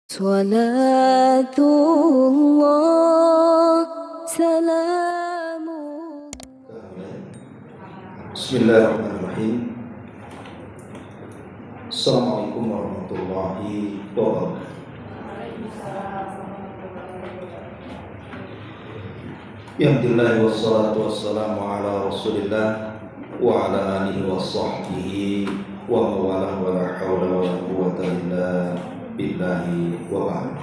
Salatullah salamullah. Bismillahirrahmanirrahim. Assalamualaikum warahmatullahi wabarakatuh. Alhamdulillah wassalatu wassalamu ala Rasulillah wa ala alihi wa sahbihi wa mawalah wa la hawla wa la quwwata illa billahi wa ba'd.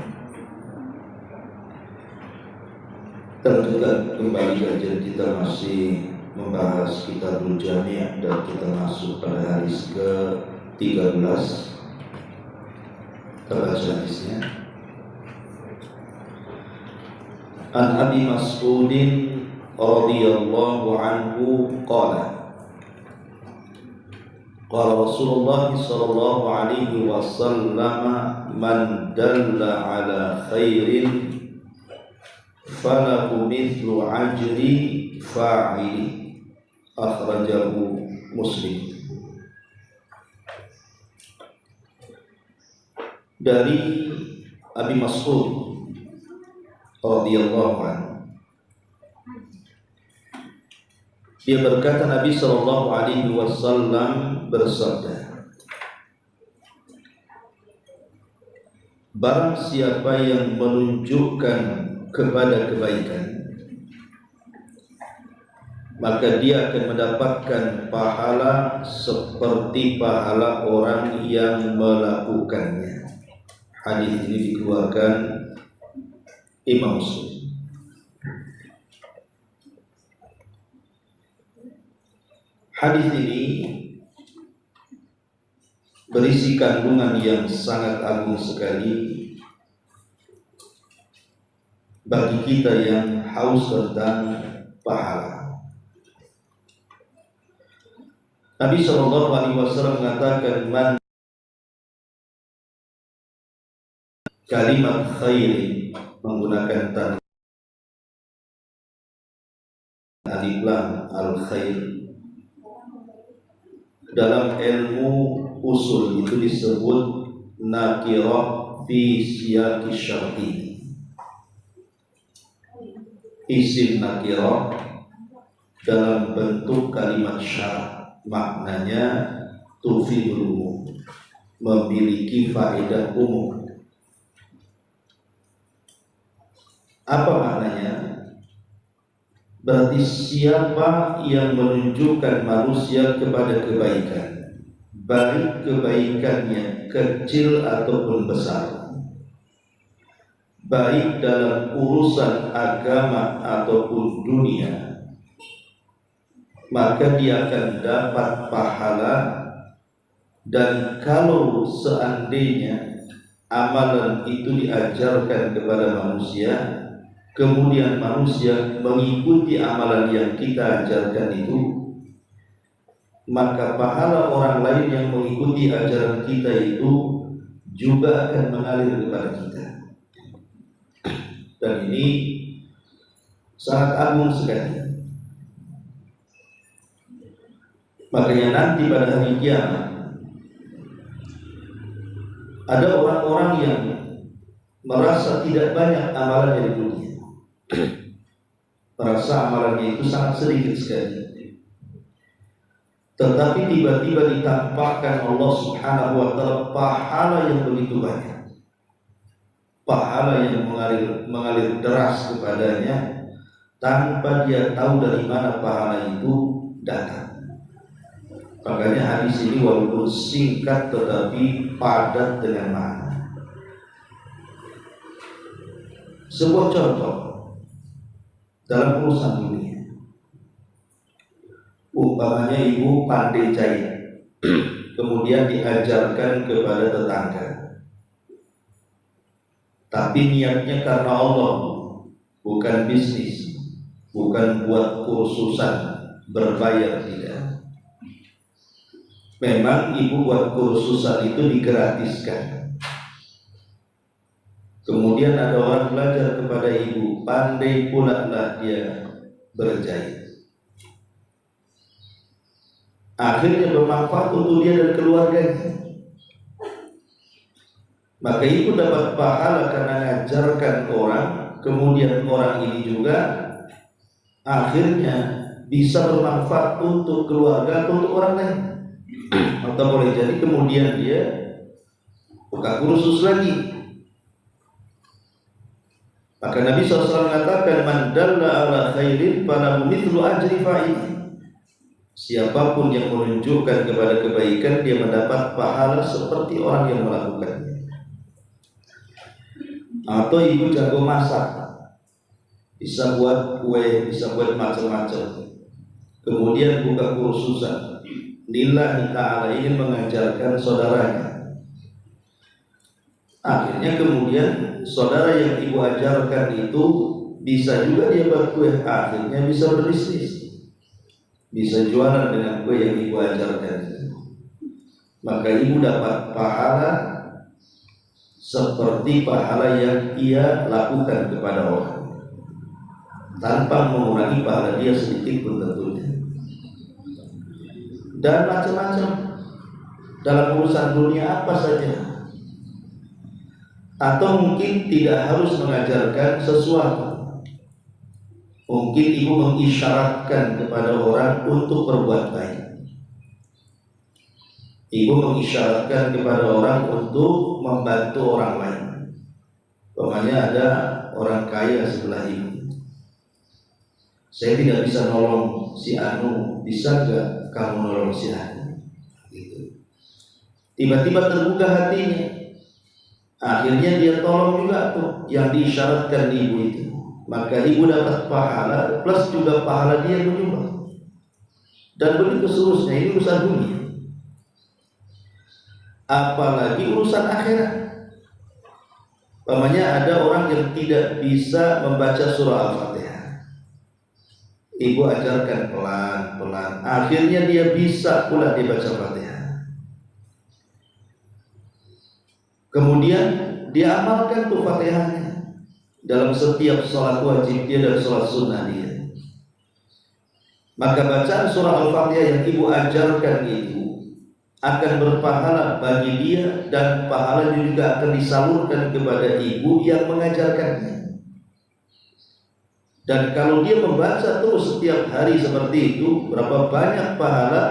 Teruskan kembali kajian kita masih membahas Kitabul Jami' dan kita masuk pada hadis ke-13. Kita baca hadisnya. An Abi Mas'udin radhiyallahu anhu qala qala Rasulullah sallallahu alaihi wasallam man dalla ala khairin falahu mithlu ajri fa'ili akhrajahu Muslim. Dari Abi Mas'ud radhiyallahu anhu, dia berkata, Nabi sallallahu alaihi wasallam bersabda, barang siapa yang menunjukkan kepada kebaikan, maka dia akan mendapatkan pahala seperti pahala orang yang melakukannya. Hadis ini dikeluarkan Imam Muslim. Hadis ini berisi kandungan yang sangat agung sekali bagi kita yang haus tentang pahala. Nabi sallallahu alaihi wasallam mengatakan, man kalimat khairin, menggunakan tanda alif lam al khair. Dalam ilmu usul itu disebut nakirah fi siyaqi syarti. Isim nakirah dalam bentuk kalimat syarat, maknanya tufidul umum, memiliki faedah umum. Apa maknanya? Berarti siapa yang menunjukkan manusia kepada kebaikan, baik kebaikannya kecil ataupun besar, baik dalam urusan agama ataupun dunia, maka dia akan dapat pahala. Dan kalau seandainya amalan itu diajarkan kepada manusia, kemudian manusia mengikuti amalan yang kita ajarkan itu, maka pahala orang lain yang mengikuti ajaran kita itu juga akan mengalir kepada kita. Dan ini sangat agung sekali. Makanya nanti pada hari kiamat ada orang-orang yang merasa tidak banyak amalannya di dunia, merasa amalannya itu sangat sedikit sekali. Tetapi tiba-tiba ditampakkan Allah Subhanahu wa ta'ala pahala yang begitu banyak, pahala yang mengalir deras kepadanya tanpa dia tahu dari mana pahala itu datang. Makanya hadis ini walaupun singkat tetapi padat dengan makna. Sebuah contoh dalam urusan dunia, umpamanya ibu pandai jahit, kemudian diajarkan kepada tetangga, tapi niatnya karena Allah, bukan bisnis, bukan buat kursusan berbayar, tidak. Memang ibu buat kursusan itu digratiskan. Kemudian ada orang belajar kepada ibu, pandai pula lah dia berjahit. Akhirnya bermanfaat untuk dia dan keluarganya. Maka ibu dapat pahala karena mengajarkan orang, kemudian orang ini juga akhirnya bisa bermanfaat untuk keluarga atau untuk orang lain. Atau boleh jadi kemudian dia buka kursus lagi. Maka Nabi SAW mengatakan, man dalla ala khairin falahu mithlu ajri fa'il. Siapapun yang menunjukkan kepada kebaikan, dia mendapat pahala seperti orang yang melakukannya. Atau ibu jago masak, bisa buat kue, bisa buat macam-macam, kemudian buka kursusan lillahi ta'ala, ingin mengajarkan saudaranya. Akhirnya kemudian saudara yang ibu ajarkan itu bisa juga dia buat kue, akhirnya bisa berbisnis, bisa jualan dengan kue yang ibu ajarkan. Maka ibu dapat pahala seperti pahala yang ia lakukan kepada orang, tanpa mengurangi pahala dia sedikit pun tentunya. Dan macam-macam dalam urusan dunia apa saja. Atau mungkin tidak harus mengajarkan sesuatu, mungkin ibu mengisyaratkan kepada orang untuk berbuat baik. Ibu mengisyaratkan kepada orang untuk membantu orang lain. Pokoknya ada orang kaya sebelah ibu, saya tidak bisa nolong si Anu, bisa nggak kamu nolong si Anu? Gitu. Tiba-tiba terbuka hatinya, akhirnya dia tolong juga tuh yang diisyaratkan ibu itu. Maka ibu dapat pahala plus juga pahala dia menyumbang. Dan begitu seterusnya, ini urusan dunia. Apalagi urusan akhirat. Umpamanya ada orang yang tidak bisa membaca surah Al-Fatihah, ibu ajarkan pelan-pelan, akhirnya dia bisa pula dia baca Fatihah. Kemudian dia amalkan tuh Fatihahnya dalam setiap sholat wajib dia dan sholat sunnah dia. Maka bacaan surah Al-Fatihah yang ibu ajarkan itu akan berpahala bagi dia, dan pahalanya juga akan disalurkan kepada ibu yang mengajarkannya. Dan kalau dia membaca terus setiap hari seperti itu, berapa banyak pahala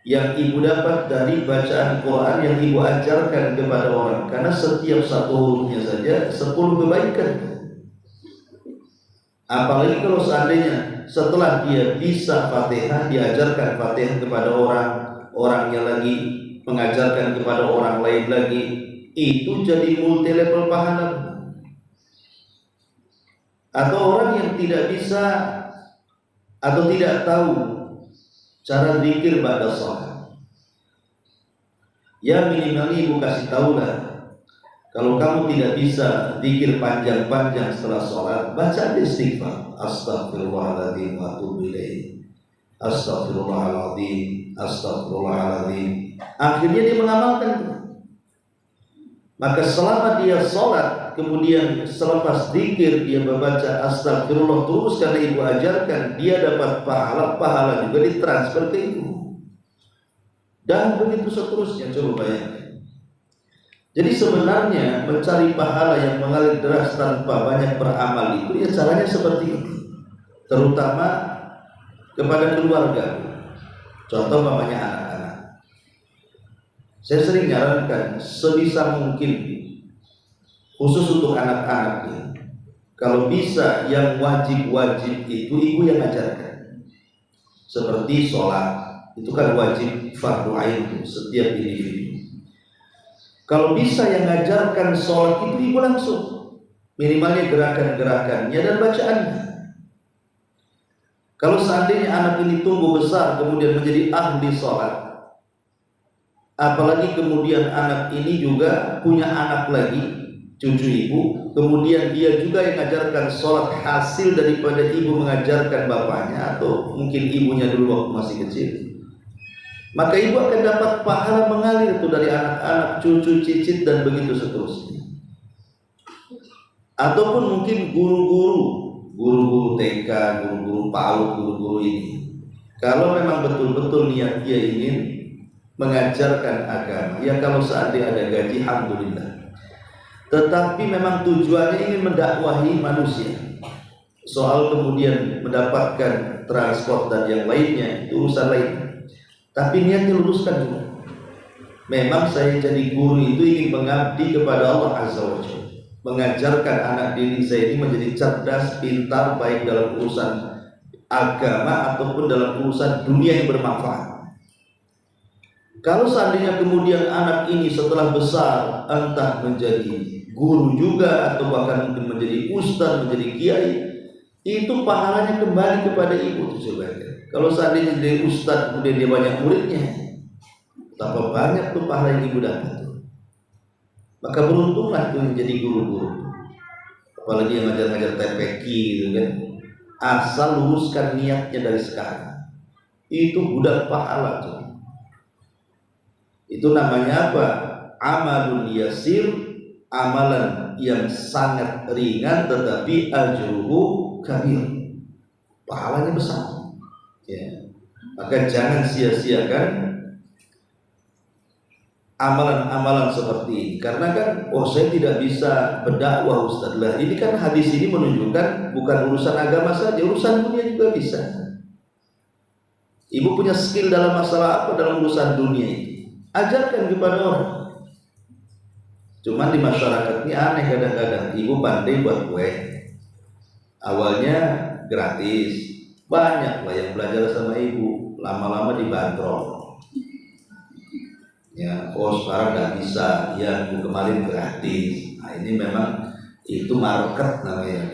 yang ibu dapat dari bacaan Quran yang ibu ajarkan kepada orang. Karena setiap satu hurufnya saja 10 kebaikan. Apalagi kalau seandainya setelah dia bisa Fatihah, diajarkan Fatihah kepada orang, orangnya lagi mengajarkan kepada orang lain lagi, itu jadi multi level pahala. Atau orang yang tidak bisa atau tidak tahu cara zikir ba'da shalah, ya minimal ibu kasih tahu lah, kalau kamu tidak bisa zikir panjang-panjang setelah sholat, baca istighfar, astaghfirullahaladzim wa atubu ilaih, astaghfirullahaladzim, astaghfirullahaladzim. Akhirnya dia mengamalkan itu. Maka selama dia sholat, kemudian selepas zikir dia membaca astagfirullah terus karena ibu ajarkan, dia dapat pahala juga ditransfer ke ibu. Dan begitu seterusnya, coba bayangkan. Jadi sebenarnya mencari pahala yang mengalir deras tanpa banyak beramal itu ya caranya seperti ini. Terutama kepada keluarga. Contoh mamanya anak-anak. Saya sering nyarankan sebisa mungkin khusus untuk anak-anak ya, kalau bisa yang wajib-wajib itu ibu yang ajarkan. Seperti sholat, itu kan wajib fardu ain setiap individu. Kalau bisa yang ngajarkan sholat itu ibu langsung, minimalnya gerakan-gerakannya dan bacaannya. Kalau seandainya anak ini tumbuh besar kemudian menjadi ahli sholat, apalagi kemudian anak ini juga punya anak lagi, cucu ibu, kemudian dia juga yang mengajarkan sholat hasil daripada ibu mengajarkan bapaknya atau mungkin ibunya dulu waktu masih kecil, maka ibu akan dapat pahala mengalir itu dari anak-anak, cucu, cicit dan begitu seterusnya. Ataupun mungkin guru-guru TK, guru-guru PAUD, guru-guru ini, kalau memang betul-betul niat dia ingin mengajarkan agama, ya kalau seandainya ada gaji, alhamdulillah. tetapi memang tujuannya ingin mendakwahi manusia. Soal kemudian mendapatkan transport dan yang lainnya itu urusan lain, tapi niatnya luruskan dulu. Memang saya jadi guru itu ingin mengabdi kepada Allah Azza wa Jalla, mengajarkan anak didik saya ini menjadi cerdas, pintar, baik dalam urusan agama ataupun dalam urusan dunia yang bermanfaat. Kalau seandainya kemudian anak ini setelah besar entah menjadi guru juga atau bahkan mungkin menjadi ustaz, menjadi kiai, itu pahalanya kembali kepada ibu tuh sebagai. Kalau seandainya jadi ustaz kemudian dia banyak muridnya, betapa banyak tuh pahala yang ibu dapat tuh. Maka beruntunglah tuh yang jadi guru-guru, apalagi yang ngajar-ngajar TPQ gitu kan. Asal luruskan niatnya dari sekarang, itu udah pahala tuh. Itu namanya apa? Amalun yasir, amalan yang sangat ringan tetapi ajruhu kabir, pahalanya besar ya. Maka jangan sia-siakan amalan-amalan seperti ini, karena kan saya tidak bisa berdakwah Ustaz. Lah ini kan hadis ini menunjukkan bukan urusan agama saja, urusan dunia juga bisa. Ibu punya skill dalam masalah apa dalam urusan dunia ini, ajarkan kepada orang. Cuman di masyarakat ini aneh, kadang-kadang ibu pandai buat kue, awalnya gratis, banyak lah yang belajar sama ibu, lama-lama dibanderol. Ya, sekarang nggak bisa, ya kemarin gratis. Nah ini memang itu market namanya,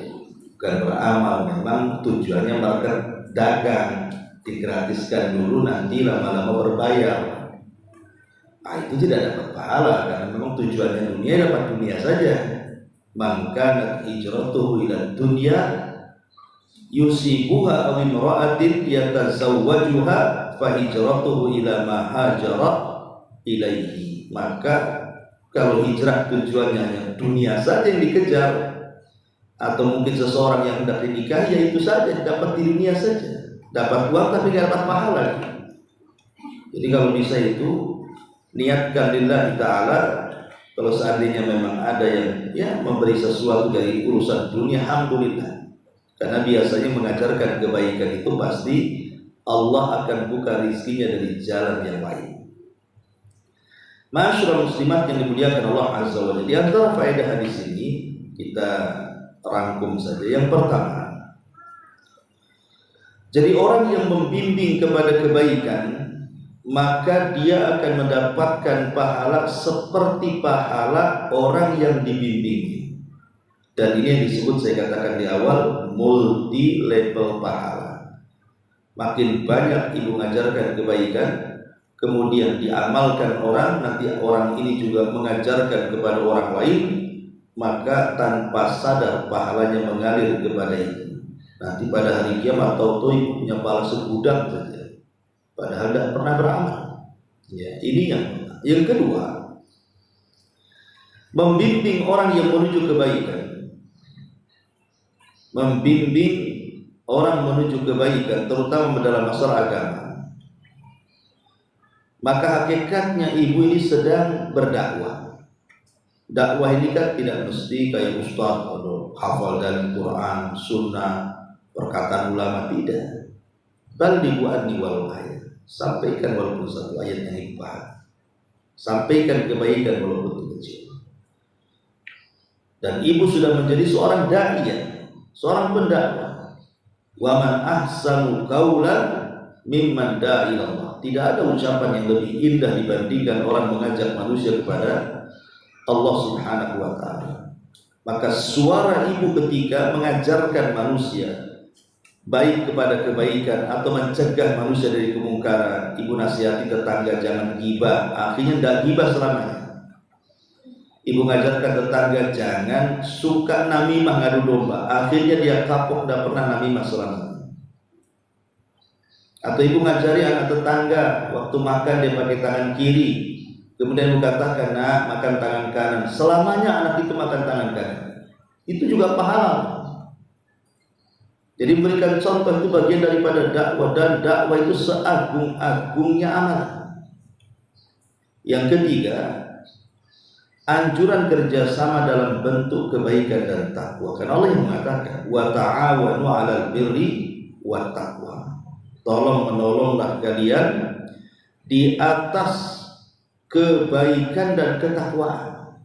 bukan beramal. Memang tujuannya market dagang, digratiskan dulu, nanti lama-lama berbayar. Nah itu tidak dapat pahala, karena memang tujuannya dunia, dapat dunia saja. Maka hijratuhu ila dunya yusibuha aw imra'atin yatazawwajuha fa hijratuhu ila ma hajara ilaihi. Maka kalau hijrah tujuannya hanya dunia saja yang dikejar, atau mungkin seseorang yang hendak dinikahi, ya itu saja, dapat di dunia saja, dapat uang tapi tidak dapat pahala. Jadi kalau bisa itu niatkan lillahi ta'ala. Kalau seandainya memang ada yang memberi sesuatu dari urusan dunia, alhamdulillah, karena biasanya mengajarkan kebaikan itu pasti Allah akan buka rizkinya dari jalan yang lain. Masyaallah muslimat yang dimuliakan Allah Azza wa Jalla, di antara faedah hadis ini kita rangkum saja. Yang pertama, jadi orang yang membimbing kepada kebaikan, maka dia akan mendapatkan pahala seperti pahala orang yang dibimbing. Dan ini yang disebut, saya katakan di awal, multi level pahala. Makin banyak ibu mengajarkan kebaikan, kemudian diamalkan orang, nanti orang ini juga mengajarkan kepada orang lain, maka tanpa sadar pahalanya mengalir kepada ibu. Nanti pada hari kiamat tahu-tahu ibu punya pahala segudang saja, padahal tidak pernah beramal. Ya, ini yang kedua, membimbing orang yang menuju kebaikan. Membimbing orang menuju kebaikan, terutama dalam masalah agama, maka hakikatnya ibu ini sedang berdakwah. Dakwah ini kan tidak mesti kayak ustaz atau hafal dari Quran, sunnah, perkataan ulama, tidak. Bal dibuatni walau ayat, sampaikan walaupun satu ayat yang ibu paham, sampaikan kebaikan walaupun itu kecil. Dan ibu sudah menjadi seorang dai, seorang pendakwah. Wa man ahsanu qaulan mimman da'a ila Allah. Tidak ada ucapan yang lebih indah dibandingkan orang mengajak manusia kepada Allah Subhanahu wa ta'ala. Maka suara ibu ketika mengajarkan manusia baik kepada kebaikan atau mencegah manusia dari kemungkaran, ibu nasihati tetangga jangan gibah, akhirnya tidak gibah selamanya. Ibu mengajarkan tetangga jangan suka namimah, ngadu domba, akhirnya dia kapok, tidak pernah namimah selamanya. Atau ibu ngajari anak tetangga waktu makan dia pakai tangan kiri, kemudian ibu katakan, nah makan tangan kanan, selamanya anak itu makan tangan kanan, itu juga pahala. Jadi memberikan contoh itu bagian daripada dakwah, dan dakwah itu seagung-agungnya amal. Yang ketiga, anjuran kerjasama dalam bentuk kebaikan dan takwa. Karena Allah yang mengatakan wa ta'awanu 'alal birri wat taqwa. Tolong menolonglah kalian di atas kebaikan dan ketakwaan.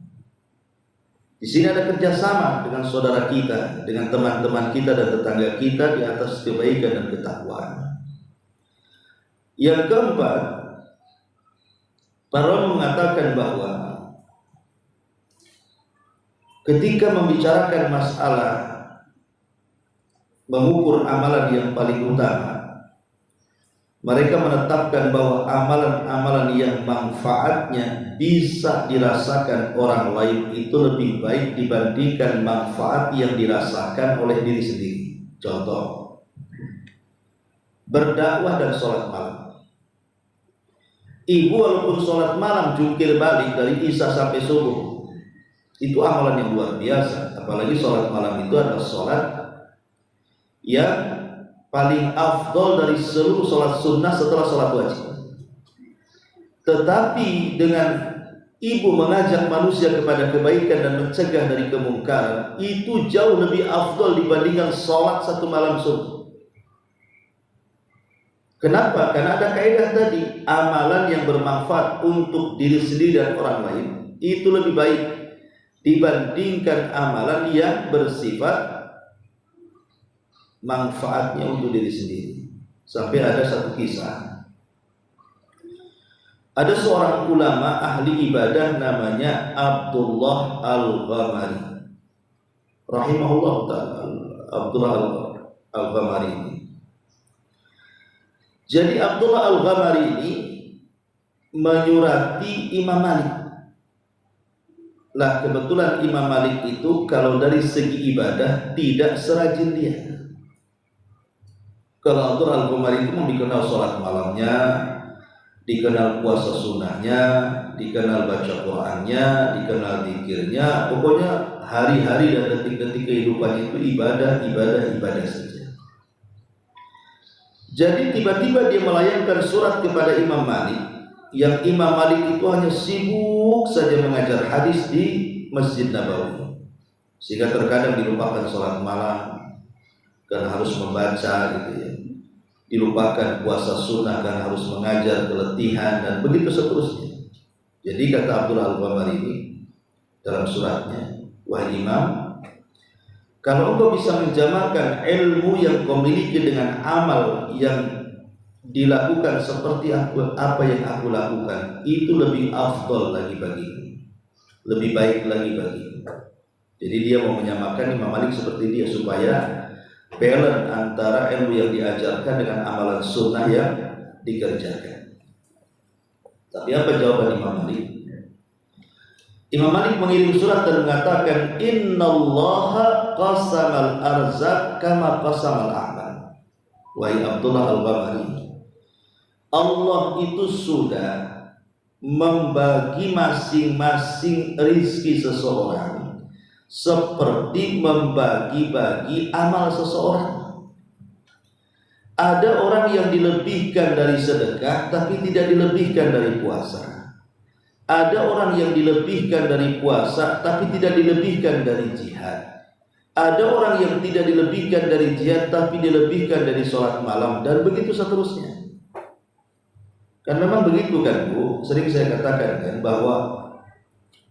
Di sini ada kerjasama dengan saudara kita, dengan teman-teman kita dan tetangga kita di atas kebaikan dan ketakwaan. Yang keempat, para ulama mengatakan bahwa ketika membicarakan masalah mengukur amalan yang paling utama, mereka menetapkan bahwa amalan-amalan yang manfaatnya bisa dirasakan orang lain itu lebih baik dibandingkan manfaat yang dirasakan oleh diri sendiri. Contoh, berdakwah dan sholat malam. Ibu walaupun sholat malam jungkir balik dari isya sampai subuh, itu amalan yang luar biasa. Apalagi sholat malam itu adalah sholat yang paling afdol dari seluruh sholat sunnah setelah sholat wajib. Tetapi dengan ibu mengajak manusia kepada kebaikan dan mencegah dari kemungkaran, itu jauh lebih afdol dibandingkan sholat satu malam subuh. Kenapa? Karena ada kaidah tadi, amalan yang bermanfaat untuk diri sendiri dan orang lain itu lebih baik dibandingkan amalan yang bersifat manfaatnya untuk diri sendiri. Sampai ada satu kisah, ada seorang ulama ahli ibadah namanya Abdullah Al-Ghamari rahimahullah ta'ala. Abdullah Al-Ghamari ini, jadi Abdullah Al-Ghamari ini menyurati Imam Malik. Lah kebetulan Imam Malik itu kalau dari segi ibadah tidak serajin dia. Kalau Abdullah Al-Ghamari itu dikenal sholat malamnya, dikenal puasa sunnahnya, dikenal baca Qur'annya, dikenal zikirnya, pokoknya hari-hari dan detik-detik kehidupannya itu ibadah saja. Jadi tiba-tiba dia melayangkan surat kepada Imam Malik, yang Imam Malik itu hanya sibuk saja mengajar hadis di Masjid Nabawi, sehingga terkadang dilupakan sholat malam karena harus membaca gitu ya, dilupakan puasa sunnah karena harus mengajar, keletihan, dan begitu seterusnya. Jadi kata Abdullah Al-Ghamari ini dalam suratnya, wahai Imam, kalau engkau bisa menjamalkan ilmu yang kau miliki dengan amal yang dilakukan seperti apa yang aku lakukan, itu lebih afdol lagi bagiku, lebih baik lagi bagiku. Jadi dia mau menyamakan Imam Malik seperti dia supaya balance antara ilmu yang diajarkan dengan amalan sunnah yang dikerjakan. Tapi apa jawaban Imam Malik? Imam Malik mengirim surat dan mengatakan, innallaha qasamal arzaq kama qasamal a'mal. Wahai Abdullah Al-Ghamari, Allah itu sudah membagi masing-masing rizki seseorang seperti membagi-bagi amal seseorang. Ada orang yang dilebihkan dari sedekah tapi tidak dilebihkan dari puasa. Ada orang yang dilebihkan dari puasa tapi tidak dilebihkan dari jihad. Ada orang yang tidak dilebihkan dari jihad tapi dilebihkan dari sholat malam, dan begitu seterusnya. Kan memang begitu kan Bu, sering saya katakan kan bahwa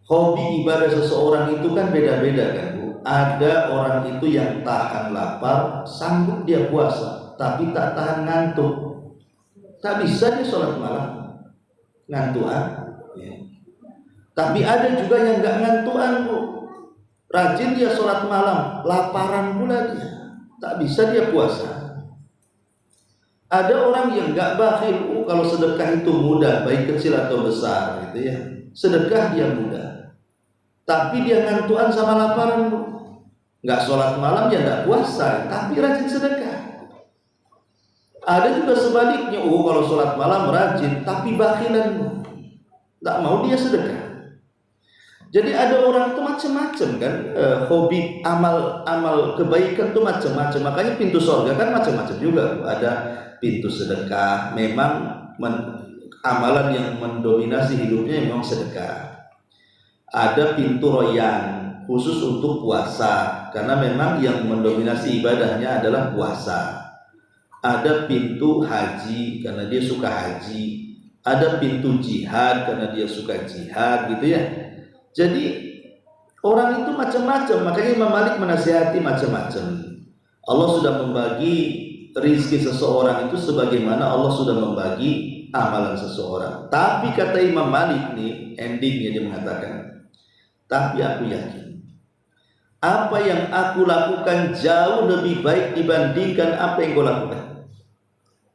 hobi ibadah seseorang itu kan beda-beda kan Bu. Ada orang itu yang tahan lapar, sanggup dia puasa, tapi tak tahan ngantuk. Tak bisa dia sholat malam, ngantuan ya. Tapi ada juga yang gak ngantuan Bu, rajin dia sholat malam, laparan pula dia, tak bisa dia puasa. Ada orang yang gak bakhil, kalau sedekah itu mudah, baik kecil atau besar gitu ya. Sedekah dia mudah, tapi dia ngantuan sama laparan Bu. Gak sholat malam ya gak puasa, tapi rajin sedekah. Ada juga sebaliknya, kalau sholat malam rajin, tapi bakhilan Bu, gak mau dia sedekah. Jadi ada orang itu macam-macam kan, hobi amal kebaikan itu macam-macam. Makanya pintu surga kan macam-macam juga. Ada pintu sedekah, memang amalan yang mendominasi hidupnya memang sedekah. Ada pintu royan khusus untuk puasa, karena memang yang mendominasi ibadahnya adalah puasa. Ada pintu haji karena dia suka haji. Ada pintu jihad karena dia suka jihad, gitu ya. Jadi orang itu macam-macam, makanya Imam Malik menasihati macam-macam. Allah sudah membagi rizki seseorang itu sebagaimana Allah sudah membagi amalan seseorang. Tapi kata Imam Malik nih, endingnya dia mengatakan, tapi aku yakin apa yang aku lakukan jauh lebih baik dibandingkan apa yang kau lakukan.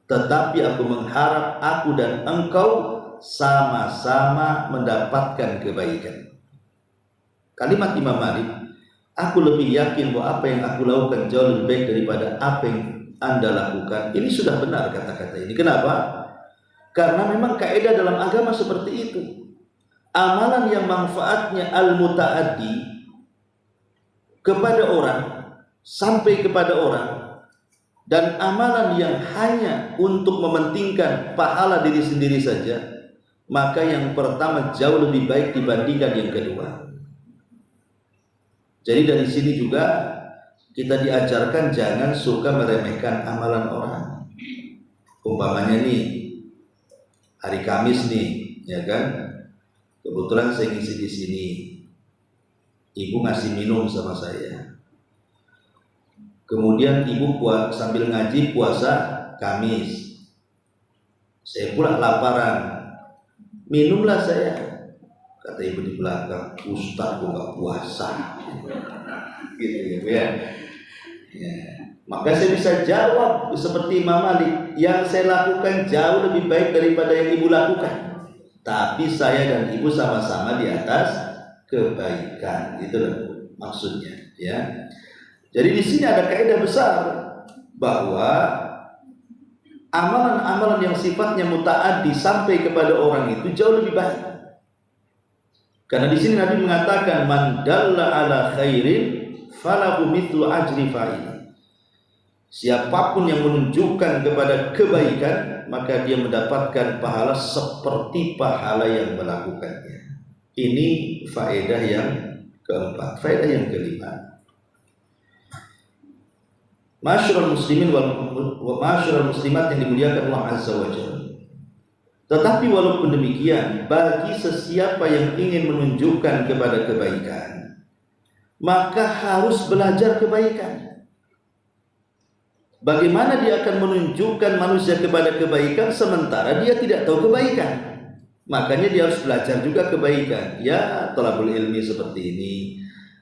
Tetapi aku mengharap aku dan engkau sama-sama mendapatkan kebaikan. Kalimat Imam Malik, aku lebih yakin bahwa apa yang aku lakukan jauh lebih baik daripada apa yang Anda lakukan. Ini sudah benar kata-kata ini. Kenapa? Karena memang kaidah dalam agama seperti itu. Amalan yang manfaatnya al-muta'addi kepada orang, sampai kepada orang, dan amalan yang hanya untuk mementingkan pahala diri sendiri saja, maka yang pertama jauh lebih baik dibandingkan yang kedua. Jadi dari sini juga kita diajarkan jangan suka meremehkan amalan orang. Umpamanya nih, hari Kamis nih, ya kan? Kebetulan saya ngisi di sini. Ibu ngasih minum sama saya. Kemudian ibu sambil ngaji puasa Kamis. Saya pula laparan. Minumlah saya. Kata ibu di belakang, Ustaz kok gak puasa. Gitu ya. Ya. Maka saya bisa jawab seperti Imam Malik, yang saya lakukan jauh lebih baik daripada yang ibu lakukan. Tapi saya dan ibu sama-sama di atas kebaikan, itu maksudnya, ya. Jadi di sini ada kaidah besar bahwa amalan-amalan yang sifatnya muta'addi sampai kepada orang itu jauh lebih baik. Karena di sini Nabi mengatakan man dalla ala khairin falahu mithlu ajri fa'il. Siapapun yang menunjukkan kepada kebaikan, maka dia mendapatkan pahala seperti pahala yang melakukannya. Ini faedah yang keempat. Faedah yang kelima, Ma'asyiral muslimin wa ma'asyiral muslimat yang dimuliakan Allah Azza wa Jalla. Tetapi walaupun demikian, bagi sesiapa yang ingin menunjukkan kepada kebaikan, maka harus belajar kebaikan. Bagaimana dia akan menunjukkan manusia kepada kebaikan sementara dia tidak tahu kebaikan? Makanya dia harus belajar juga kebaikan. Ya, thalabul ilmi seperti ini,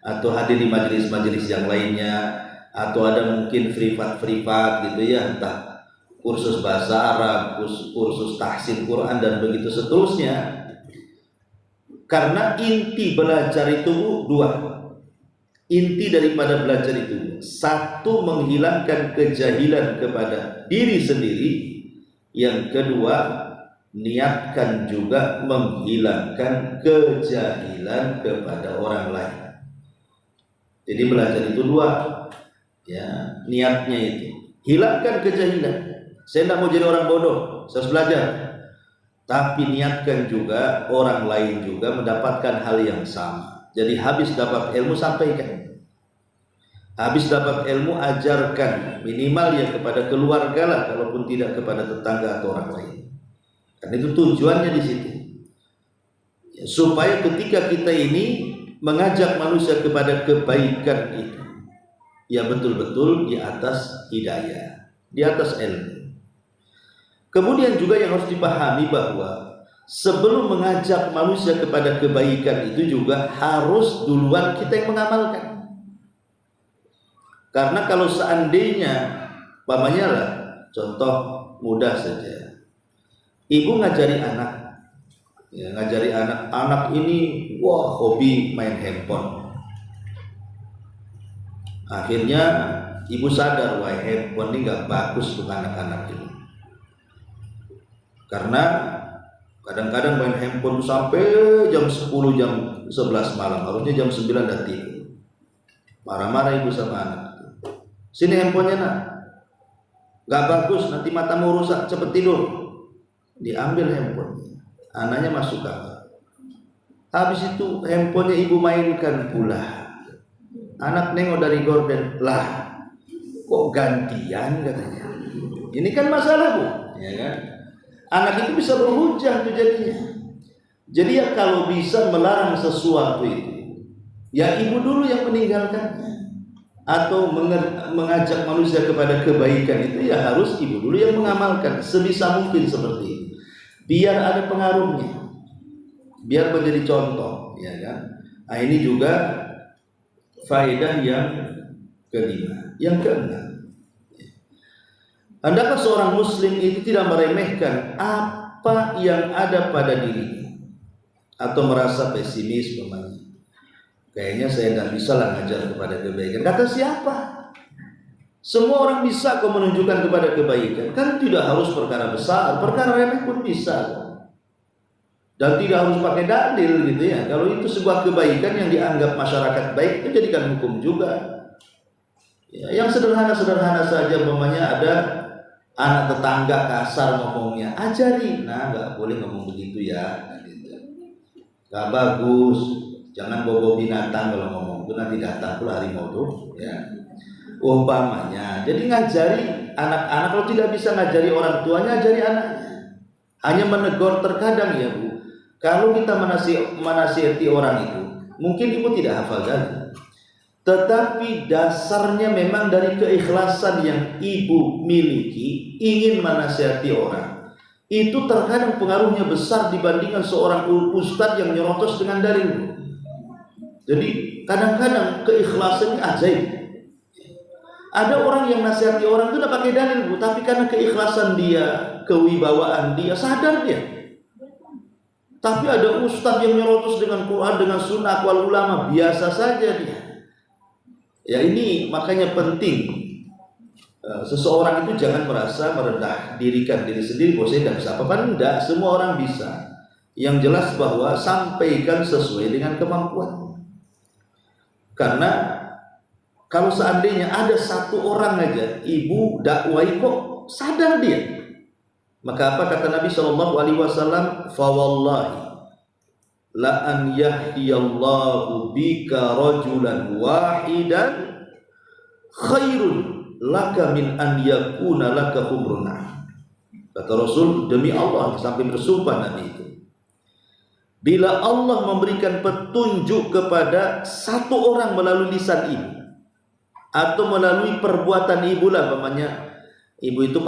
atau hadir di majelis-majelis yang lainnya, atau ada mungkin privat gitu ya, entah kursus bahasa Arab, kursus tahsin Quran dan begitu seterusnya. Karena inti belajar itu dua. Inti daripada belajar itu, satu, menghilangkan kejahilan kepada diri sendiri. Yang kedua, niatkan juga menghilangkan kejahilan kepada orang lain. Jadi belajar itu dua, ya, niatnya itu hilangkan kejahilan. Saya tidak mau jadi orang bodoh, saya harus belajar. Tapi niatkan juga orang lain juga mendapatkan hal yang sama. Jadi habis dapat ilmu sampaikan, habis dapat ilmu ajarkan, minimal ya kepada keluarga lah, kalaupun tidak kepada tetangga atau orang lain. Karena itu tujuannya di situ, ya, supaya ketika kita ini mengajak manusia kepada kebaikan itu, ya betul-betul di atas hidayah, di atas ilmu. Kemudian juga yang harus dipahami bahwa sebelum mengajak manusia kepada kebaikan itu juga harus duluan kita yang mengamalkan. Karena kalau seandainya, umpamanya lah, contoh mudah saja, ibu ngajari anak, ya, ngajari anak ini, wah, hobi main handphone. Akhirnya ibu sadar, wah, handphone ini gak bagus untuk anak-anak ini. Karena kadang-kadang main handphone sampai jam 10, jam 11 malam, harusnya jam 9 udah tidur. Marah-marah ibu sama anak. Sini handphonenya nak, gak bagus, nanti matamu rusak, cepet tidur. Diambil handphone, anaknya masuk kamar. Habis itu handphonenya ibu mainkan pula. Anak nengok dari gorden, lah kok gantian katanya. Ini kan masalah bu, ya kan? Anak itu bisa berhujah tuh jadinya. Jadi ya kalau bisa melarang sesuatu itu, ya ibu dulu yang meninggalkannya. Atau mengajak manusia kepada kebaikan itu ya harus ibu dulu yang mengamalkan sebisa mungkin seperti itu. Biar ada pengaruhnya. Biar menjadi contoh, ya kan? Nah, ini juga faedah yang kelima. Yang keenam, hendaknya seorang muslim itu tidak meremehkan apa yang ada pada dirinya atau merasa pesimis memangnya. Kayaknya saya tidak bisa lah ngajar kepada kebaikan. Kata siapa? Semua orang bisa kok menunjukkan kepada kebaikan. Kan tidak harus perkara besar, perkara remeh pun bisa. Dan tidak harus pakai dalil gitu ya. Kalau itu sebuah kebaikan yang dianggap masyarakat baik, itu jadikan hukum juga. Ya, yang sederhana-sederhana saja, umpamanya ada anak tetangga kasar ngomongnya, ajari, nah nggak boleh ngomong begitu ya, nggak bagus, jangan bawa binatang kalau ngomong itu nanti datang pula harimau tuh, ya. Umpamanya, jadi ngajari anak-anak, kalau tidak bisa ngajari orang tuanya, ajari anaknya. Hanya menegur terkadang ya bu. Kalau kita menasihati orang itu, mungkin ibu tidak hafal dalil, tetapi dasarnya memang dari keikhlasan yang ibu miliki, ingin menasihati orang. Itu terkadang pengaruhnya besar dibandingkan seorang ustadz yang nyerocos dengan dalil. Jadi kadang-kadang keikhlasannya ajaib. Ada orang yang nasihati orang itu tidak pakai dalil bu, tapi karena keikhlasan dia, kewibawaan dia, sadar dia. Tapi ada ustadz yang nyerocos dengan Quran, dengan sunnah wal ulama, biasa saja dia. Ya ini makanya penting seseorang itu jangan merasa merendah dirikan diri sendiri bahwa saya tidak bisa apa-apa. Enggak, semua orang bisa. Yang jelas bahwa sampaikan sesuai dengan kemampuan. Karena kalau seandainya ada satu orang aja ibu dakwai kok sadar dia, maka apa kata Nabi SAW? Fawallahi la an yahdiyallahu bika rajulan wahidan khairun laka min an yakuna laka humrun. Kata Rasul, demi Allah, sampai bersumpah Nabi itu, bila Allah memberikan petunjuk kepada satu orang melalui lisan ibu atau melalui perbuatan ibu lah, umpamanya ibu itu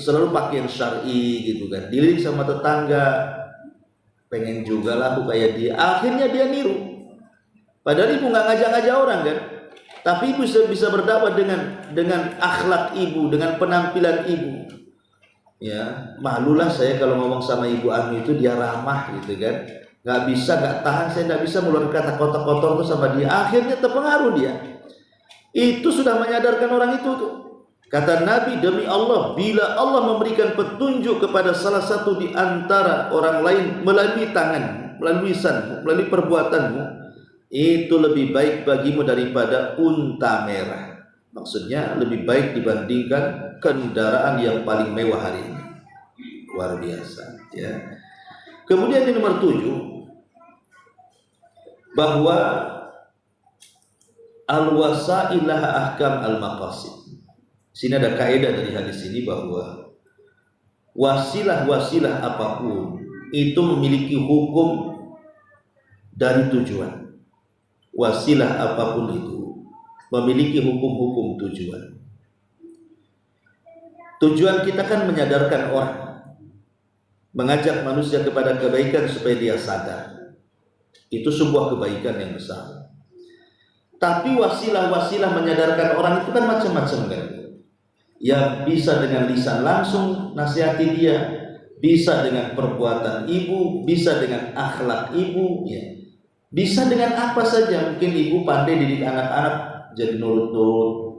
selalu pakai yang syar'i gitu kan, dilirik sama tetangga, pengen juga lah aku kayak dia, akhirnya dia niru. Padahal ibu nggak ngajak-ngajak orang kan, tapi ibu bisa berdakwah dengan akhlak ibu, dengan penampilan ibu. Ya, malulah saya kalau ngomong sama ibu Ami itu dia ramah gitu kan, nggak tahan, saya nggak bisa mengeluarkan kata kotor-kotor tuh sama dia. Akhirnya terpengaruh dia. Itu sudah menyadarkan orang itu tuh. Kata Nabi, demi Allah, bila Allah memberikan petunjuk kepada salah satu di antara orang lain melalui tangan, melalui lisan, melalui perbuatanmu, itu lebih baik bagimu daripada unta merah. Maksudnya lebih baik dibandingkan kendaraan yang paling mewah hari ini. Luar biasa ya. Kemudian yang nomor 7, bahwa al-wasailah ahkam al-maqasid. Sini ada kaidah dari hadis ini bahwa wasilah-wasilah apapun itu memiliki hukum dari tujuan. Wasilah apapun itu memiliki hukum-hukum tujuan. Tujuan kita kan menyadarkan orang, mengajak manusia kepada kebaikan supaya dia sadar. Itu sebuah kebaikan yang besar. Tapi wasilah-wasilah menyadarkan orang itu kan macam-macam kan. Ya bisa dengan lisan langsung nasihati dia, bisa dengan perbuatan ibu, bisa dengan akhlak ibu, ya. Bisa dengan apa saja. Mungkin ibu pandai didik anak-anak jadi nurut-nurut,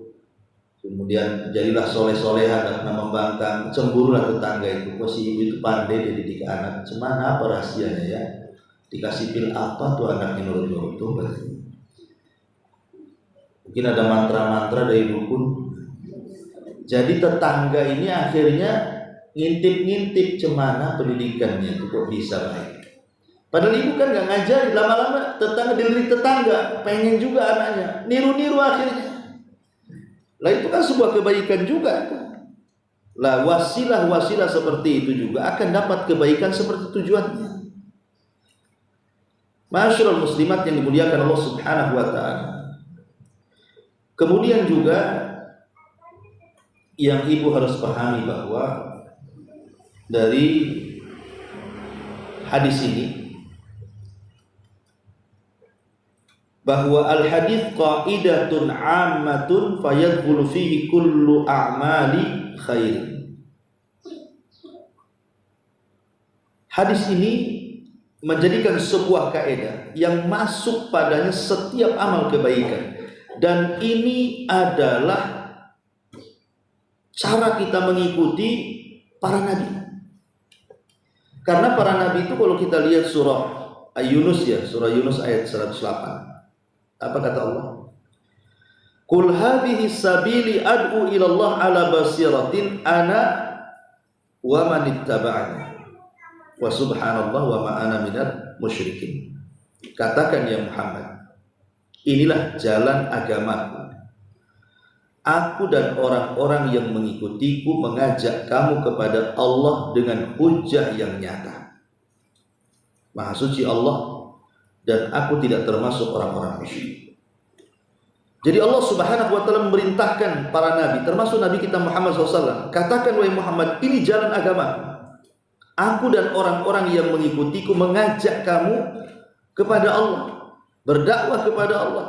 kemudian jadilah soleh-solehan dan membangkang, cemburulah tetangga itu. Kok si ibu itu pandai dia didik anak, cemana apa rahasianya ya? Dikasih pil apa tuh anaknya nurut-nurut tuh? Mungkin ada mantra-mantra dari dukun. Jadi tetangga ini akhirnya ngintip-ngintip cemana pendidikannya itu kok bisa baik. Padahal ibu kan nggak ngajari, lama-lama tetangga dilirik tetangga, pengen juga anaknya, niru-niru akhirnya. Lah itu kan sebuah kebaikan juga. Lah wasilah-wasilah seperti itu juga akan dapat kebaikan seperti tujuannya. Masyaallah muslimat yang dimuliakan Allah Subhanahu wa taala. Kemudian juga yang ibu harus pahami bahwa dari hadis ini bahwa al-hadits qaidatun 'ammatun fayadkhulu fihi kullu a'mali khair. Hadis ini menjadikan sebuah kaidah yang masuk padanya setiap amal kebaikan, dan ini adalah cara kita mengikuti para nabi. Karena para nabi itu kalau kita lihat surah Yunus ya, surah Yunus ayat 108. Apa kata Allah? Qul hadhihi sabili ad'u ila Allah ala basiratin ana wa man ittaba'ani wa subhanallah wa ma ana minal musyrikin. Katakan ya Muhammad, inilah jalan agamaku. Aku dan orang-orang yang mengikutiku mengajak kamu kepada Allah dengan hujjah yang nyata. Maha suci Allah, dan aku tidak termasuk orang-orang musyrik. Jadi Allah Subhanahu wa taala memerintahkan para nabi, termasuk Nabi kita Muhammad SAW, katakan wahai Muhammad, ini jalan agama. Aku dan orang-orang yang mengikutiku mengajak kamu kepada Allah, berdakwah kepada Allah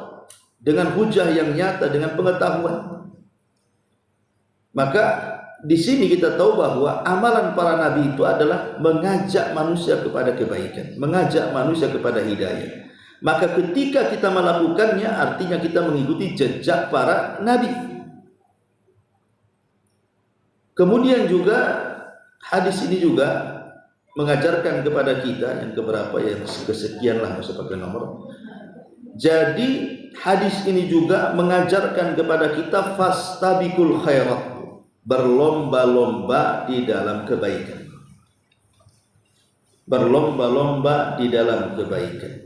dengan hujah yang nyata, dengan pengetahuan. Maka di sini kita tahu bahwa amalan para nabi itu adalah mengajak manusia kepada kebaikan, mengajak manusia kepada hidayah. Maka ketika kita melakukannya, artinya kita mengikuti jejak para nabi. Kemudian juga hadis ini juga mengajarkan kepada kita yang keberapa, yang kesekian lah, usah pakai nomor. Jadi hadis ini juga mengajarkan kepada kita fastabiqul khairat, berlomba-lomba di dalam kebaikan. Berlomba-lomba di dalam kebaikan.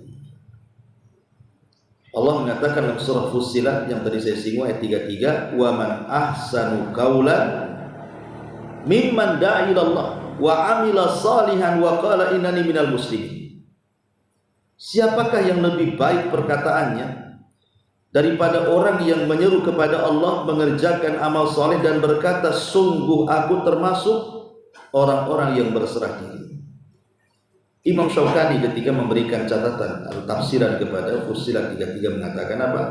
Allah mengatakan dalam surah Fussilat yang tadi saya singgung ayat 33, "Wa man ahsanu qaulan mimman da'a ila Allah wa 'amila salihan wa qala innani minal muslimin." Siapakah yang lebih baik perkataannya daripada orang yang menyeru kepada Allah, mengerjakan amal soleh dan berkata, sungguh aku termasuk orang-orang yang berserah diri. Imam Syaukani ketika memberikan catatan atau tafsiran kepada Fussilat 33 mengatakan apa?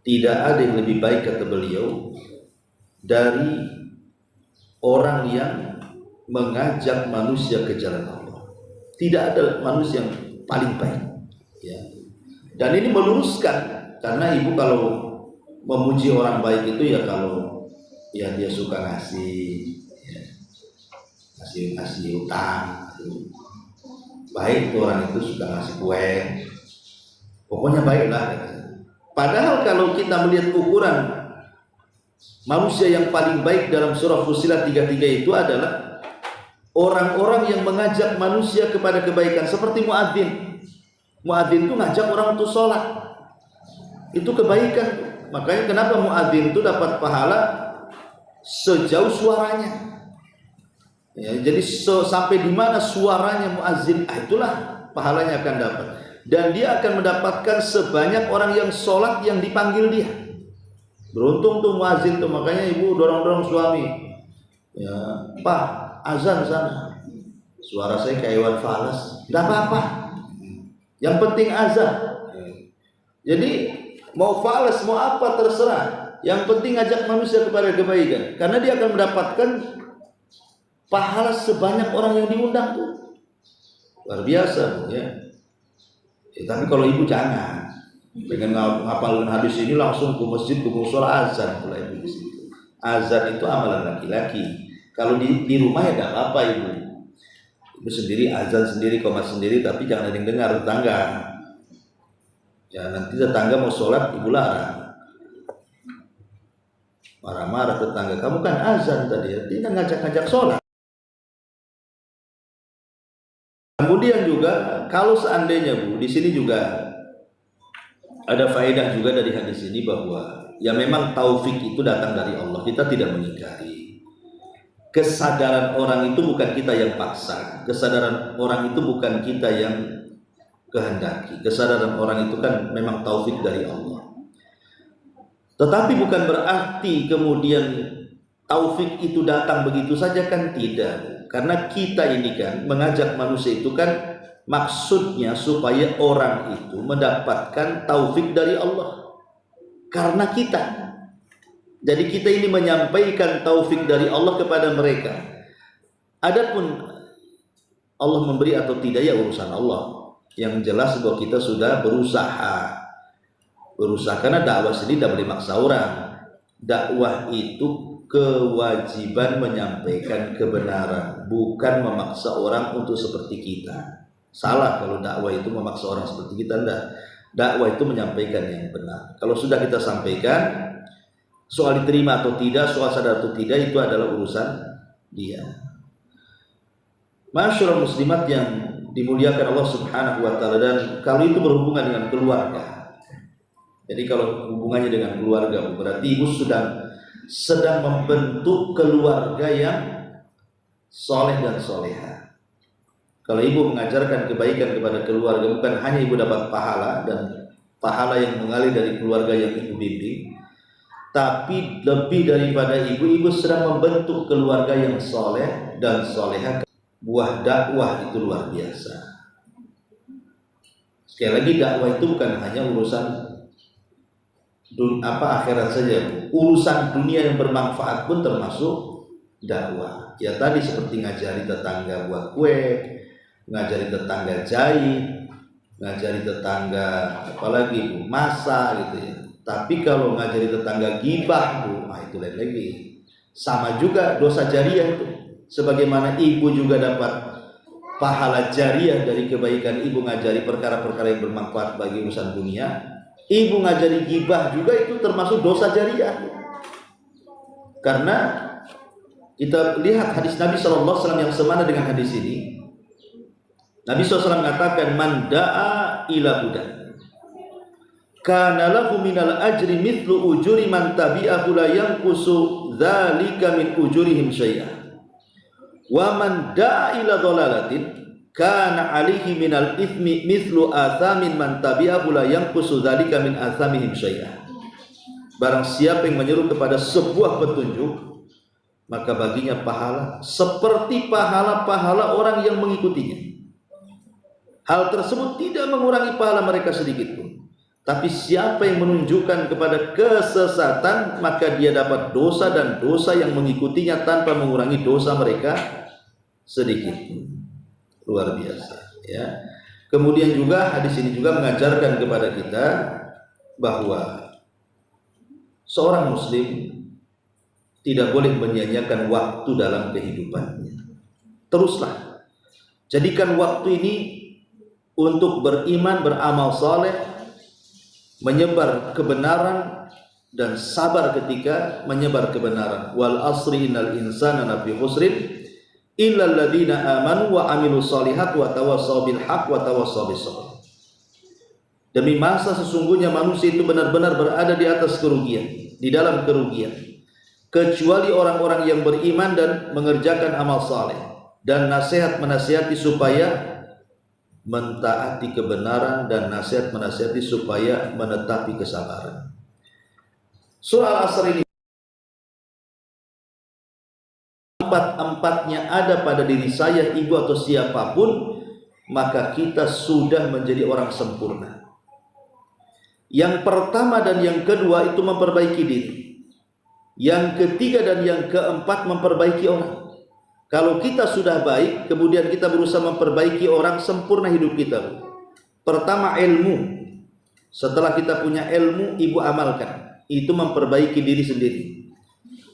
Tidak ada yang lebih baik, kata beliau, dari orang yang mengajak manusia ke jalan Allah. Tidak ada manusia yang paling baik, ya. Dan ini meluruskan, karena ibu kalau memuji orang baik itu ya kalau ya dia suka ngasih, ya, ngasih utang, baik tuh orang itu, suka ngasih kue, pokoknya baiklah. Padahal kalau kita melihat ukuran manusia yang paling baik dalam surah Fussilat 33 itu adalah orang-orang yang mengajak manusia kepada kebaikan, seperti muadzin. Muadzin itu ngajak orang untuk sholat, itu kebaikan. Makanya kenapa muadzin itu dapat pahala sejauh suaranya. Ya, jadi sampai di mana suaranya muadzin, itulah pahalanya akan dapat. Dan dia akan mendapatkan sebanyak orang yang sholat yang dipanggil dia. Beruntung tuh muadzin tuh, makanya ibu dorong-dorong suami, ya Pak, azan sana. Suara saya kayak Iwan Fals, tidak apa-apa, yang penting azan. Jadi mau fals mau apa terserah, yang penting ajak manusia kepada kebaikan, karena dia akan mendapatkan pahala sebanyak orang yang diundang tuh. Luar biasa, ya. Tapi kalau ibu jangan pengen ngapalin hadis ini langsung ke masjid, ke musola azan pula ibu di situ. Azan itu amalan laki-laki. Kalau di rumah ya tidak apa-apa ibu. Ibu sendiri azan sendiri, komat sendiri, tapi jangan ada yang dengar tetangga. Ya nanti tetangga mau sholat ibu larang. Marah-marah tetangga, kamu kan azan tadi, tidak ngajak-ngajak sholat. Kemudian juga kalau seandainya Bu, di sini juga ada faedah juga dari hadis ini bahwa ya memang taufik itu datang dari Allah, kita tidak mengingkari. Kesadaran orang itu bukan kita yang paksa, kesadaran orang itu bukan kita yang kehendaki. Kesadaran orang itu kan memang taufik dari Allah. Tetapi bukan berarti kemudian taufik itu datang begitu saja, kan tidak. Karena kita ini kan mengajak manusia itu kan maksudnya supaya orang itu mendapatkan taufik dari Allah karena kita. Jadi kita ini menyampaikan taufik dari Allah kepada mereka. Adapun Allah memberi atau tidak ya urusan Allah. Yang jelas bahwa kita sudah berusaha karena dakwah sendiri tidak boleh maksa orang. Dakwah itu kewajiban menyampaikan kebenaran, bukan memaksa orang untuk seperti kita. Salah kalau dakwah itu memaksa orang seperti kita, enggak. Dakwah itu menyampaikan yang benar. Kalau sudah kita sampaikan, soal diterima atau tidak, soal sadar atau tidak, itu adalah urusan dia. Masyaallah muslimat yang dimuliakan Allah Subhanahu wa taala, dan kalau itu berhubungan dengan keluarga. Jadi kalau hubungannya dengan keluarga, berarti ibu sedang membentuk keluarga yang soleh dan soleha. Kalau ibu mengajarkan kebaikan kepada keluarga, bukan hanya ibu dapat pahala dan pahala yang mengalir dari keluarga yang ibu bimbing, tapi lebih daripada ibu sedang membentuk keluarga yang soleh dan soleha. Buah dakwah itu luar biasa. Sekali lagi, dakwah itu bukan hanya urusan akhirat saja, urusan dunia yang bermanfaat pun termasuk dakwah. Ya tadi seperti ngajari tetangga buat kue, ngajari tetangga jahit, ngajari tetangga apalagi Bu, masak gitu ya. Tapi kalau ngajari tetangga gibah Bu, itu lain lagi. Sama juga dosa jariah itu. Sebagaimana ibu juga dapat pahala jariah dari kebaikan ibu ngajari perkara-perkara yang bermanfaat bagi urusan dunia, ibu ngajari gibah juga itu termasuk dosa jariah. Karena kita lihat hadis Nabi SAW yang semana dengan hadis ini. Nabi SAW mengatakan, man da'a ila hudan kana lahu minal ajri mithlu ujuri man tabi'ahu la yanqusu dzalika min ujurihim syai'an. Wa man da'a ila dhalalatin kana alaihi minal ithmi mithlu athamin man tabi'ahu la yanqusu dzalika min athamihim syai'an. Barang siapa yang menyeru kepada sebuah petunjuk, maka baginya pahala seperti pahala-pahala orang yang mengikutinya. Hal tersebut tidak mengurangi pahala mereka sedikit pun. Tapi siapa yang menunjukkan kepada kesesatan, maka dia dapat dosa dan dosa yang mengikutinya tanpa mengurangi dosa mereka sedikit pun. Luar biasa ya. Kemudian juga hadis ini juga mengajarkan kepada kita bahwa seorang muslim tidak boleh menyia-nyiakan waktu dalam kehidupannya. Teruslah jadikan waktu ini untuk beriman, beramal saleh, menyebar kebenaran dan sabar ketika menyebar kebenaran. Wal asri innal insana lafi khusrin illal ladzina amanu wa amilus shalihat wa tawassaw bil haqq wa tawassaw bis sabr. Demi masa sesungguhnya manusia itu benar-benar berada di atas kerugian, di dalam kerugian, kecuali orang-orang yang beriman dan mengerjakan amal saleh dan nasihat menasihati supaya mentaati kebenaran dan nasihat menasihati supaya menetapi kesabaran. Surah Al-Asr ini empat-empatnya ada pada diri saya, ibu atau siapapun, maka kita sudah menjadi orang sempurna. Yang pertama dan yang kedua itu memperbaiki diri. Yang ketiga dan yang keempat memperbaiki orang. Kalau kita sudah baik, kemudian kita berusaha memperbaiki orang, sempurna hidup kita. Pertama ilmu. Setelah kita punya ilmu, ibu amalkan. Itu memperbaiki diri sendiri.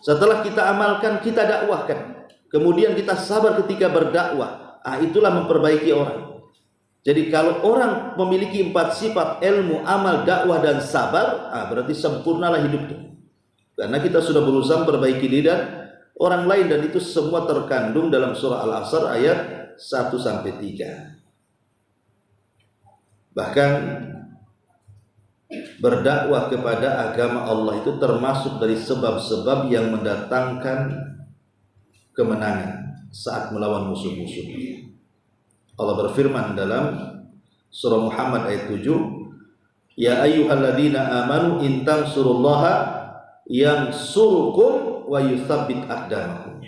Setelah kita amalkan, kita dakwahkan. Kemudian kita sabar ketika berdakwah. Itulah memperbaiki orang. Jadi kalau orang memiliki 4 sifat, ilmu, amal, dakwah, dan sabar, berarti sempurnalah hidupnya. Karena kita sudah berusaha memperbaiki diri dan orang lain, dan itu semua terkandung dalam surah Al-Asr ayat 1-3. Bahkan berdakwah kepada agama Allah itu termasuk dari sebab-sebab yang mendatangkan kemenangan saat melawan musuh-musuh. Allah berfirman dalam surah Muhammad ayat 7, ya ayyuhalladzina amanu in tansurullaha yansurkum wa yutsabbit aqdamakum.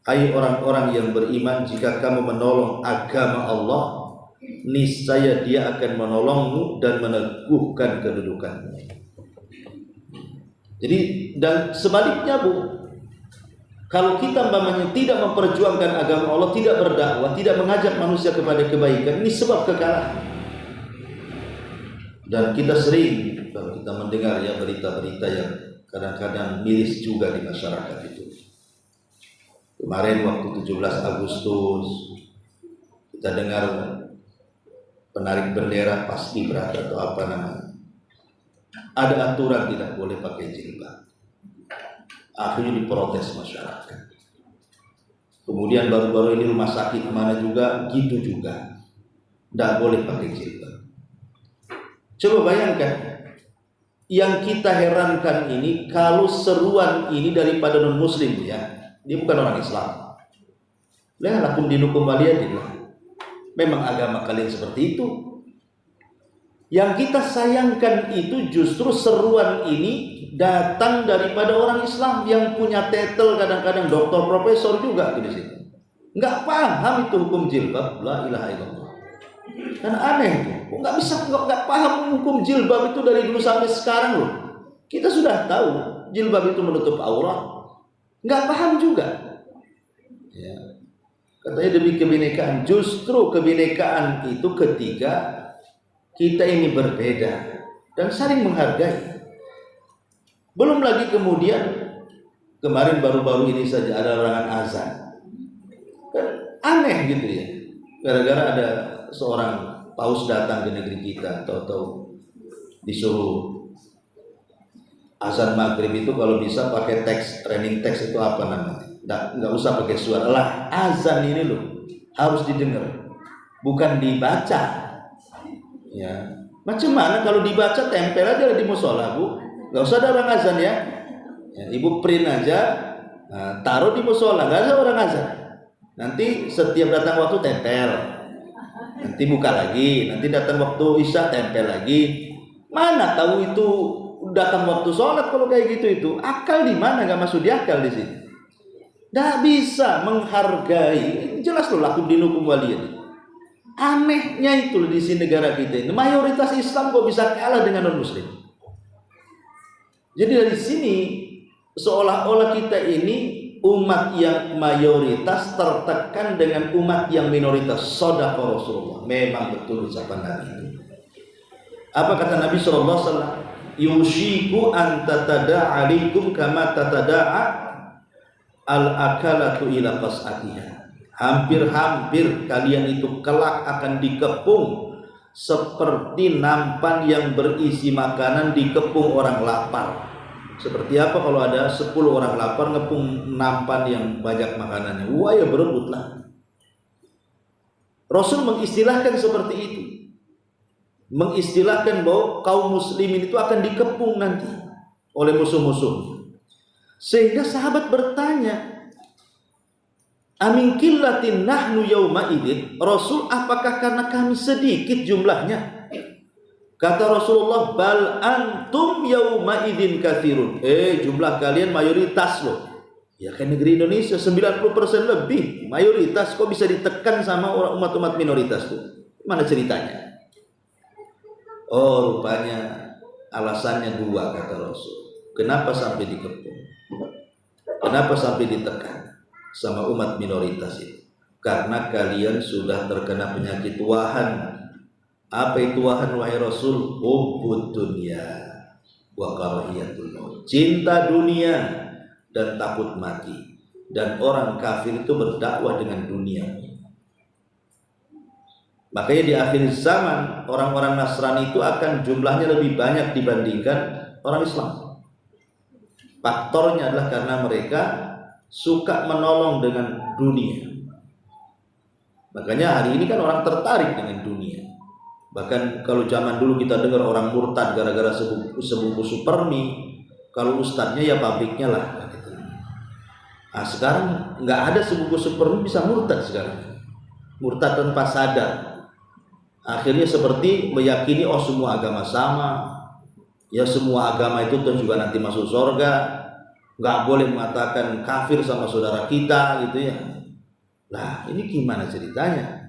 Hai orang-orang yang beriman, jika kamu menolong agama Allah, niscaya Dia akan menolongmu dan meneguhkan kedudukanmu. Jadi dan sebaliknya Bu, kalau kita umpamanya tidak memperjuangkan agama Allah, tidak berdakwah, tidak mengajak manusia kepada kebaikan, ini sebab kekalahan. Dan kita sering kalau kita mendengar ya berita-berita yang kadang-kadang miris juga di masyarakat itu. Kemarin waktu 17 Agustus kita dengar penarik bendera Paskibraka atau apa namanya, ada aturan tidak boleh pakai jilbab. Akhirnya diprotes masyarakat. Kemudian baru-baru ini rumah sakit mana juga gitu juga, tidak boleh pakai jilbab. Coba bayangkan, yang kita herankan ini kalau seruan ini daripada non muslim ya, dia bukan orang Islam. Lah lakum dinukum waliyadillah. Memang agama kalian seperti itu. Yang kita sayangkan itu justru seruan ini datang daripada orang Islam yang punya titel kadang-kadang doktor profesor juga di situ. Enggak paham itu hukum jilbab, la ilaha illallah. Kan aneh itu. Enggak bisa enggak paham hukum jilbab itu dari dulu sampai sekarang loh. Kita sudah tahu jilbab itu menutup aurat. Enggak paham juga. Ya. Katanya demi kebinekaan. Justru kebinekaan itu ketika kita ini berbeda dan saling menghargai. Belum lagi kemudian kemarin baru-baru ini saja ada larangan azan. Kan aneh gitu ya. Gara-gara ada seorang paus datang ke negeri kita, tahu-tahu disuruh azan maghrib itu kalau bisa pakai teks, training teks itu apa namanya? Nggak usah pakai suara lah. Azan ini loh harus didengar, bukan dibaca. Ya, macam mana kalau dibaca tempel aja di musola Bu, nggak usah ada orang azan ya. Ibu print aja, taruh di musola, nggak ada orang azan. Nanti setiap datang waktu tempel, nanti buka lagi, nanti datang waktu isya tempel lagi. Mana tahu itu datang waktu sholat kalau kayak gitu itu akal di mana? Nggak masuk di akal di sini. Nggak bisa menghargai. Jelas loh lakum dinukum waliyadillah. Anehnya itu di sini negara kita ini mayoritas Islam kok bisa kalah dengan non Muslim. Jadi dari sini seolah-olah kita ini umat yang mayoritas tertekan dengan umat yang minoritas. Shadaqa Rasulullah. Memang betul ucapan Nabi itu. Apa kata Nabi SAW? Yushiku an tatada'a alaikum kama tatada'a al-akalatu ila qas'atiha. Hampir-hampir kalian itu kelak akan dikepung seperti nampan yang berisi makanan dikepung orang lapar. Seperti apa kalau ada 10 orang lapar ngepung nampan yang banyak makanannya? Wah ya berebutlah. Rasul mengistilahkan seperti itu. Mengistilahkan bahwa kaum muslimin itu akan dikepung nanti oleh musuh-musuh. Sehingga sahabat bertanya, amin killatin nahnu yauma idin, Rasul apakah karena kami sedikit jumlahnya? Kata Rasulullah, bal antum yauma idin katsirun. Jumlah kalian mayoritas loh. Ya kan negeri Indonesia 90% lebih mayoritas, kok bisa ditekan sama umat-umat minoritas tuh? Mana ceritanya? Oh, rupanya alasannya dua kata Rasul. Kenapa sampai dikepung? Kenapa sampai ditekan sama umat minoritas itu? Karena kalian sudah terkena penyakit wahan. Apa itu wahan wahai Rasul? Hubbud dunya wa karahiyatul maut. Cinta dunia dan takut mati. Dan orang kafir itu berdakwah dengan dunia. Makanya di akhir zaman orang-orang Nasrani itu akan jumlahnya lebih banyak dibandingkan orang Islam. Faktornya adalah karena mereka suka menolong dengan dunia. Makanya hari ini kan orang tertarik dengan dunia. Bahkan kalau zaman dulu kita dengar orang murtad gara-gara sebungkus supermi, kalau ustadznya ya pabriknya lah. Nah, sekarang nggak ada sebungkus supermi bisa murtad sekarang. Murtad tanpa sadar. Akhirnya seperti meyakini oh semua agama sama, ya semua agama itu tuh juga nanti masuk surga, nggak boleh mengatakan kafir sama saudara kita gitu ya. Lah ini gimana ceritanya?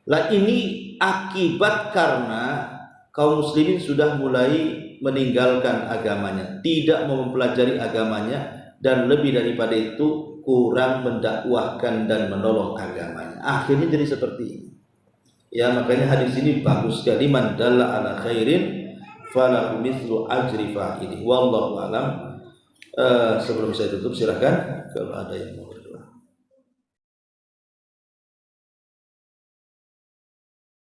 Lah ini akibat karena kaum muslimin sudah mulai meninggalkan agamanya, tidak mau mempelajari agamanya, dan lebih daripada itu kurang mendakwahkan dan menolong agamanya. Akhirnya jadi seperti ini. Ya makanya hadis ini bagus sekali, man dalla ala khairin falahu mithlu ajri fa'ili. Wallahu alam. Sebelum saya tutup silakan kalau ada yang mau.